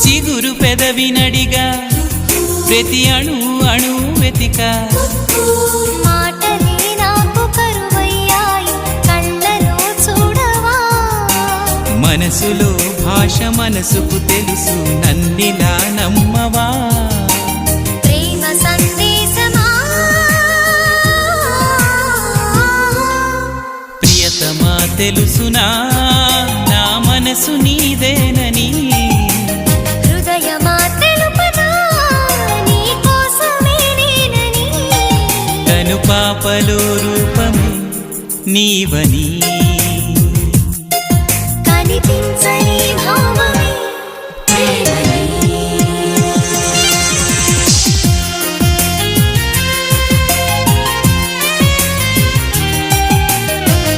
చిగురు పెదవినడిగా ప్రతి అణు అణు వెతిక మాటలే నాకు కరువయ్యాయి కళ్ళలో చూడవా మనసులో భాష మనసుకు తెలుసు నన్నిలా నమ్మవా ప్రేమ సందేశమా ప్రియతమా తెలుసునా నా మనసు నీదేనని హృదయమా తెలుపనా నీ కోసమే నేనని కను పాపలో రూపమే నీవని కనిపించ